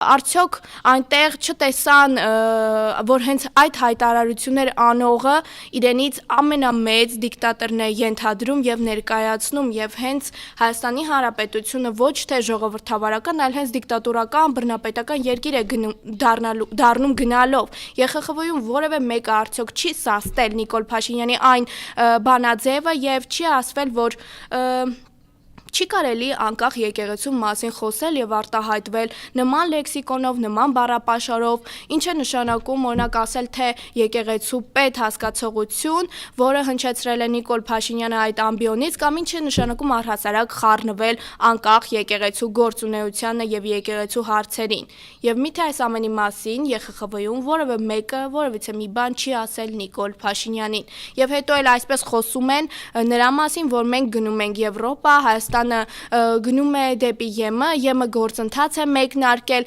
Արդյոք այնտեղ չտեսան, որ հենց այդ հայտարարություններ անողը իրենից ամենամեծ դիկտատորն է ենթադրում եւ ներկայացնում եւ հենց Հայաստանի Հանրապետությունը ոչ թե ժողովրդավարական, այլ հենց դիկտատորական, բռնապետական երկիր է դառնում գնալով։ ԵԽԽՎ-ում որևէ մեկը արդյոք չի սաստել Նիկոլ Փաշինյանի այն բանաձևը եւ չի ասվել, որ չի կարելի անկախ եկեղեցու մասին խոսել եւ արտահայտվել նման լեքսիկոնով, նման բառապաշարով, ինչ է նշանակում օրինակ ասել, թե եկեղեցու պետ հասկացողություն, որը հնչեցրել է Նիկոլ Փաշինյանը այդ ամբիոնից, կամ ինչ է նշանակում առհասարակ խառնվել անկախ եկեղեցու գործունեությանը եւ եկեղեցու հարցերին։ Եվ միթե այս ամենի մասին ԵԽԽՎ-ում որևէ մեկը, որևիցե մի բան չի ասել Նիկոլ Փաշինյանին։ Եվ հետո էլ այսպես խոսում են նրա մասին, որ մենք գնում ենք Եվրոպա, Հայաստանը գնում է դեպի ԵՄ, ԵՄ գործընթաց է մեկնարկել